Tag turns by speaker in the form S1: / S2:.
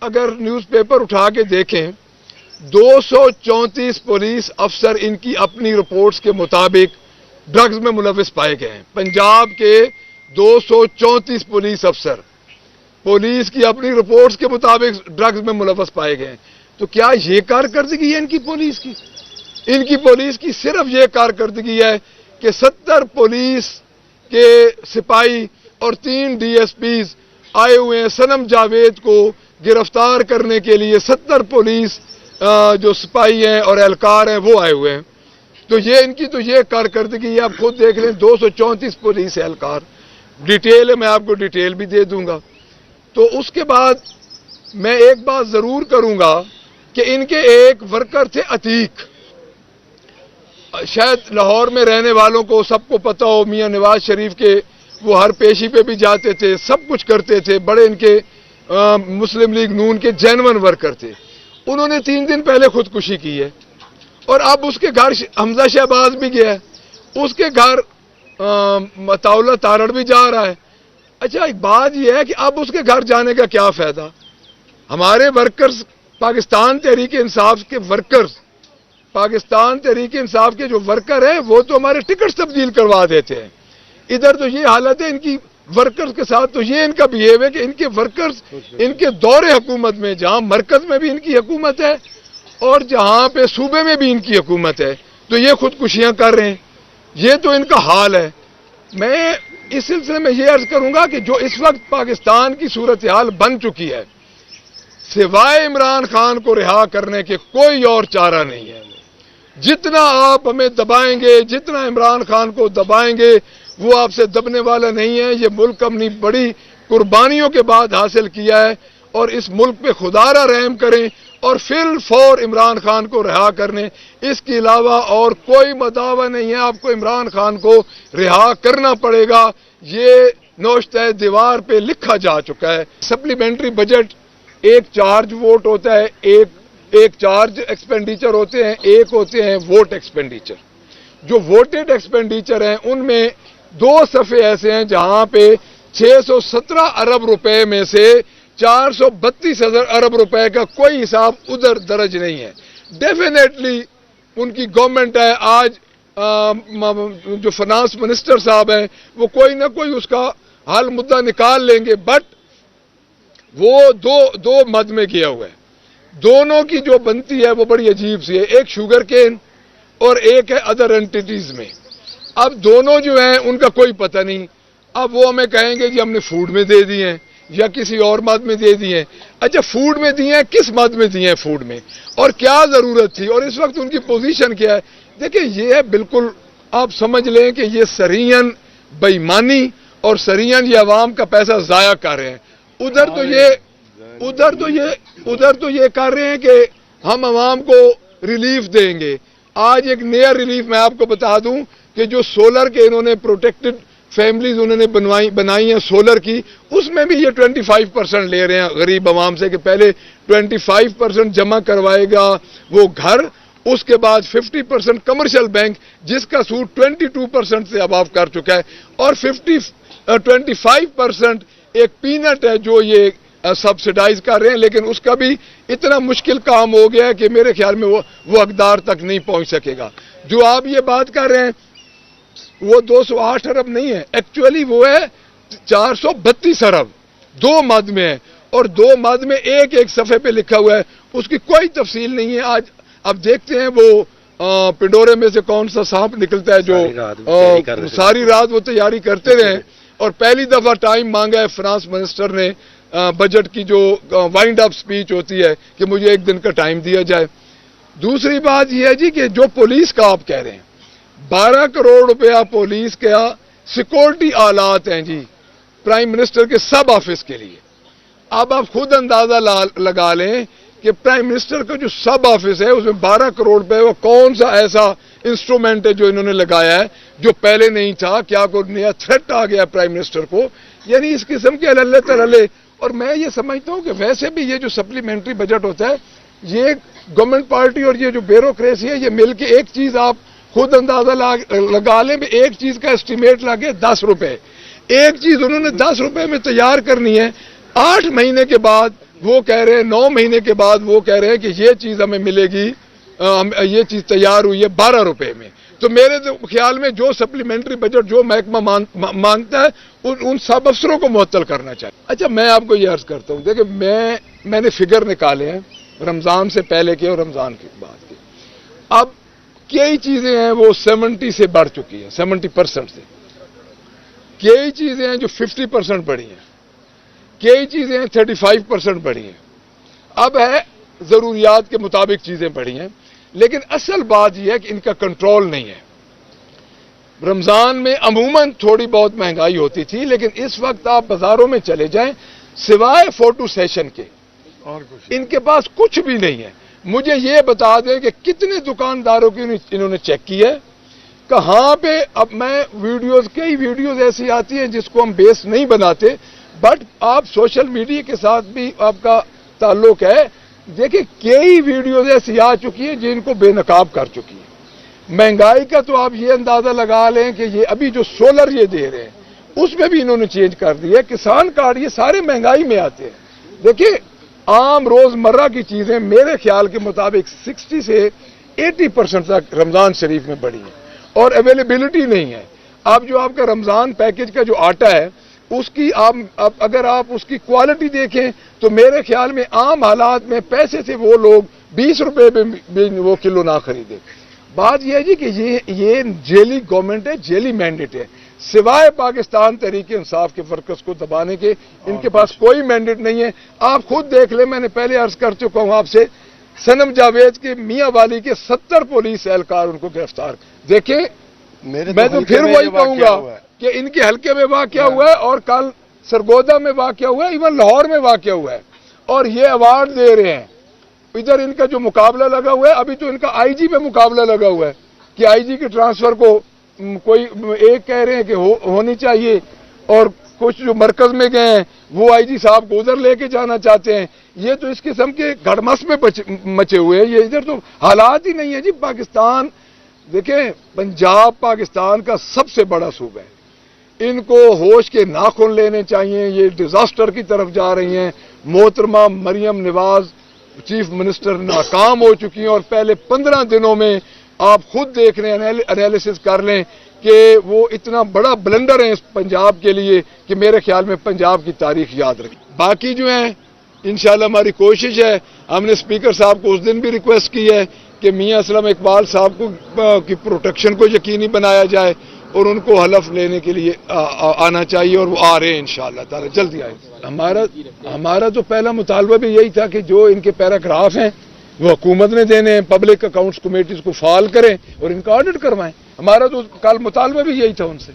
S1: اگر news paper اٹھا کے دیکھیں 234 پولیس افسر ان کی اپنی رپورٹس کے مطابق ڈرگز میں ملوث پائے گئے ہیں. پنجاب کے 234 پولیس افسر پولیس کی اپنی رپورٹس کے مطابق ڈرگز میں ملوث پائے گئے ہیں. تو کیا یہ کارکردگی ہے ان کی پولیس کی؟ ان کی پولیس کی صرف یہ کارکردگی ہے کہ 70 پولیس کے سپاہی اور 3 ڈی ایس پیز آئے ہوئے ہیں صنم جاوید کو گرفتار کرنے کے لیے. 70 پولیس جو سپاہی ہیں اور اہلکار ہیں وہ آئے ہوئے ہیں. تو یہ ان کی تو یہ کارکردگی ہے. آپ خود دیکھ لیں 234 پولیس اہلکار. ڈیٹیل ہے، میں آپ کو ڈیٹیل بھی دے دوں گا. تو اس کے بعد میں ایک بات ضرور کروں گا کہ ان کے ایک ورکر تھے عتیق، شاید لاہور میں رہنے والوں کو سب کو پتہ ہو، میاں نواز شریف کے وہ ہر پیشی پہ بھی جاتے تھے، سب کچھ کرتے تھے، بڑے ان کے مسلم لیگ نون کے جینون ورکر تھے. انہوں نے 3 دن پہلے خودکشی کی ہے اور اب اس کے گھر حمزہ شہباز بھی گیا ہے، اس کے گھر مطاولہ تارڑ بھی جا رہا ہے. اچھا ایک بات یہ ہے کہ اب اس کے گھر جانے کا کیا فائدہ؟ ہمارے ورکرز پاکستان تحریک انصاف کے ورکرز، پاکستان تحریک انصاف کے جو ورکر ہیں وہ تو ہمارے ٹکٹس تبدیل کروا دیتے ہیں. ادھر تو یہ حالت ہے ان کی ورکرز کے ساتھ، تو یہ ان کا بہیو ہے کہ ان کے ورکرز ان کے دور حکومت میں جہاں مرکز میں بھی ان کی حکومت ہے اور جہاں پہ صوبے میں بھی ان کی حکومت ہے تو یہ خودکشیاں کر رہے ہیں. یہ تو ان کا حال ہے. میں اس سلسلے میں یہ عرض کروں گا کہ جو اس وقت پاکستان کی صورتحال بن چکی ہے، سوائے عمران خان کو رہا کرنے کے کوئی اور چارہ نہیں ہے. جتنا آپ ہمیں دبائیں گے، جتنا عمران خان کو دبائیں گے، وہ آپ سے دبنے والا نہیں ہے. یہ ملک اپنی بڑی قربانیوں کے بعد حاصل کیا ہے اور اس ملک پہ خدا را رحم کریں اور فی الفور عمران خان کو رہا کرنے. اس کے علاوہ اور کوئی مداوع نہیں ہے. آپ کو عمران خان کو رہا کرنا پڑے گا. یہ نوشتہ دیوار پہ لکھا جا چکا ہے. سپلیمنٹری بجٹ ایک چارج ووٹ ہوتا ہے، ایک چارج ایکسپینڈیچر ہوتے ہیں، ایک ہوتے ہیں ووٹ ایکسپینڈیچر. جو ووٹڈ ایکسپینڈیچر ہیں ان میں 2 صفحے ایسے ہیں جہاں پہ 617 ارب روپے میں سے 432 ارب روپے کا کوئی حساب ادھر درج نہیں ہے. ڈیفینیٹلی ان کی گورنمنٹ ہے. آج جو فنانس منسٹر صاحب ہیں وہ کوئی نہ کوئی اس کا حل مدعا نکال لیں گے، بٹ وہ دو مد میں کیا ہوا ہے. دونوں کی جو بنتی ہے وہ بڑی عجیب سی ہے. ایک شوگر کین اور ایک ہے ادر اینٹیز میں. اب دونوں جو ہیں ان کا کوئی پتہ نہیں. اب وہ ہمیں کہیں گے کہ ہم نے فوڈ میں دے دی ہیں یا کسی اور مد میں دے دی ہیں. اچھا فوڈ میں دی ہیں، کس مد میں دی ہیں فوڈ میں، اور کیا ضرورت تھی اور اس وقت ان کی پوزیشن کیا ہے؟ دیکھیں یہ ہے بالکل آپ سمجھ لیں کہ یہ سرین بےایمانی اور سرین یہ عوام کا پیسہ ضائع کر رہے ہیں. ادھر تو یہ کر رہے ہیں کہ ہم عوام کو ریلیف دیں گے. آج ایک نیا ریلیف میں آپ کو بتا دوں کہ جو سولر کے انہوں نے پروٹیکٹڈ فیملیز انہوں نے بنائی ہیں سولر کی، اس میں بھی یہ 25% لے رہے ہیں غریب عوام سے کہ پہلے 25% جمع کروائے گا وہ گھر، اس کے بعد 50% کمرشل بینک جس کا سود 22% سے اب آف کر چکا ہے، اور 25% ایک پینٹ ہے جو یہ سبسڈائز کر رہے ہیں. لیکن اس کا بھی اتنا مشکل کام ہو گیا ہے کہ میرے خیال میں وہ اقدار تک نہیں پہنچ سکے گا. جو آپ یہ بات کر رہے ہیں وہ 208 ارب نہیں ہے، ایکچولی وہ ہے 432 ارب 2 مد میں ہے، اور 2 مد میں ایک صفحے پہ لکھا ہوا ہے. اس کی کوئی تفصیل نہیں ہے. آج اب دیکھتے ہیں وہ پنڈورے میں سے کون سا سانپ نکلتا ہے جو ساری رات وہ تیاری کرتے رہے. اور پہلی دفعہ ٹائم مانگا ہے فرانس منسٹر نے بجٹ کی جو وائنڈ اپ سپیچ ہوتی ہے کہ مجھے 1 دن کا ٹائم دیا جائے. دوسری بات یہ ہے جی کہ جو پولیس کا آپ کہہ رہے ہیں 12 کروڑ روپیہ پولیس کا سیکورٹی آلات ہیں جی پرائم منسٹر کے سب آفس کے لیے. اب آپ خود اندازہ لگا لیں کہ پرائم منسٹر کا جو سب آفس ہے اس میں 12 کروڑ روپے وہ کون سا ایسا انسٹرومنٹ ہے جو انہوں نے لگایا ہے جو پہلے نہیں تھا. کیا کوئی نیا تھریٹ آ گیا پرائم منسٹر کو؟ یعنی اس قسم کے اللہ تعالی. اور میں یہ سمجھتا ہوں کہ ویسے بھی یہ جو سپلیمنٹری بجٹ ہوتا ہے یہ گورنمنٹ پارٹی اور یہ جو بیوروکریسی ہے یہ مل کے ایک چیز آپ خود اندازہ لگا لیں. ایک چیز کا اسٹیمیٹ لگے 10 روپے. ایک چیز انہوں نے 10 روپے میں تیار کرنی ہے. 8 مہینے کے بعد وہ کہہ رہے ہیں 9 مہینے کے بعد وہ کہہ رہے ہیں کہ یہ چیز ہمیں ملے گی، یہ چیز تیار ہوئی ہے 12 روپے میں. تو میرے خیال میں جو سپلیمنٹری بجٹ جو محکمہ مانگتا ہے ان سب افسروں کو معطل کرنا چاہیے. اچھا میں آپ کو یہ عرض کرتا ہوں، دیکھیں میں نے فگر نکالے ہیں رمضان سے پہلے کے اور رمضان کے بعد کے. اب کئی چیزیں ہیں وہ 70 سے بڑھ چکی ہیں، 70% سے. کئی چیزیں ہیں جو 50% بڑھی ہیں، کئی چیزیں 35% بڑھی ہیں. اب ہے ضروریات کے مطابق چیزیں بڑھی ہیں، لیکن اصل بات یہ ہے کہ ان کا کنٹرول نہیں ہے. رمضان میں عموماً تھوڑی بہت مہنگائی ہوتی تھی، لیکن اس وقت آپ بازاروں میں چلے جائیں سوائے فوٹو سیشن کے
S2: اور کچھ
S1: ان کے پاس کچھ بھی نہیں ہے. مجھے یہ بتا دیں کہ کتنے دکانداروں کی انہوں نے چیک کی ہے، کہاں پہ. اب میں کئی ویڈیوز ایسی آتی ہیں جس کو ہم بیس نہیں بناتے، بٹ آپ سوشل میڈیا کے ساتھ بھی آپ کا تعلق ہے. دیکھیں کئی ویڈیوز ایسی آ چکی ہیں جن کو بے نقاب کر چکی ہیں. مہنگائی کا تو آپ یہ اندازہ لگا لیں کہ یہ ابھی جو سولر یہ دے رہے ہیں اس میں بھی انہوں نے چینج کر دیا. کسان کارڈ یہ سارے مہنگائی میں آتے ہیں. دیکھیں عام روزمرہ کی چیزیں میرے خیال کے مطابق 60 سے 80% تک رمضان شریف میں بڑھی ہیں اور اویلیبلٹی نہیں ہے. اب جو آپ کا رمضان پیکج کا جو آٹا ہے اس کی اگر آپ اس کی کوالٹی دیکھیں تو میرے خیال میں عام حالات میں پیسے سے وہ لوگ 20 روپے میں وہ کلو نہ خریدے. بات یہ ہے جی کہ یہ جیلی گورنمنٹ ہے، جیلی مینڈیٹ ہے. سوائے پاکستان تحریک انصاف کے ورکرز کو دبانے کے ان کے پاس کوئی مینڈیٹ نہیں ہے. آپ خود دیکھ لیں، میں نے پہلے عرض کر چکا ہوں آپ سے، صنم جاوید کے میاں والی کے 70 پولیس اہلکار ان کو گرفتار. دیکھیں میں تو پھر وہی کہوں گا کہ ان کے حلقے میں واقعہ ہوا ہے اور کل سرگودا میں واقعہ ہوا ہے، ایون لاہور میں واقعہ ہوا ہے، اور یہ ایوارڈ دے رہے ہیں. ادھر ان کا جو مقابلہ لگا ہوا ہے، ابھی تو ان کا آئی جی پہ مقابلہ لگا ہوا ہے کہ آئی جی کے ٹرانسفر کو کوئی ایک کہہ رہے ہیں کہ ہونی چاہیے، اور کچھ جو مرکز میں گئے ہیں وہ آئی جی صاحب کو ادھر لے کے جانا چاہتے ہیں. یہ تو اس قسم کے گھڑمس میں مچے ہوئے ہیں. یہ ادھر تو حالات ہی نہیں ہے جی. پاکستان دیکھیں پنجاب پاکستان کا سب سے بڑا صوبہ ہے، ان کو ہوش کے ناخن لینے چاہیے. یہ ڈیزاسٹر کی طرف جا رہی ہیں. محترمہ مریم نواز چیف منسٹر ناکام ہو چکی ہیں، اور پہلے 15 دنوں میں آپ خود دیکھ رہے ہیں، انالیسس کر لیں کہ وہ اتنا بڑا بلنڈر ہے اس پنجاب کے لیے کہ میرے خیال میں پنجاب کی تاریخ یاد رکھے. باقی جو ہیں انشاءاللہ ہماری کوشش ہے. ہم نے اسپیکر صاحب کو اس دن بھی ریکویسٹ کی ہے کہ میاں اسلم اقبال صاحب کو کی پروٹیکشن کو یقینی بنایا جائے اور ان کو حلف لینے کے لیے آنا چاہیے، اور وہ آ رہے ہیں انشاءاللہ تعالی جلدی آئے. ہمارا تو پہلا مطالبہ بھی یہی تھا کہ جو ان کے پیراگراف ہیں وہ حکومت نے دینے ہیں، پبلک اکاؤنٹس کمیٹیز کو فعال کریں اور ان کا آڈٹ کروائیں. ہمارا تو کل مطالبہ بھی یہی تھا ان سے.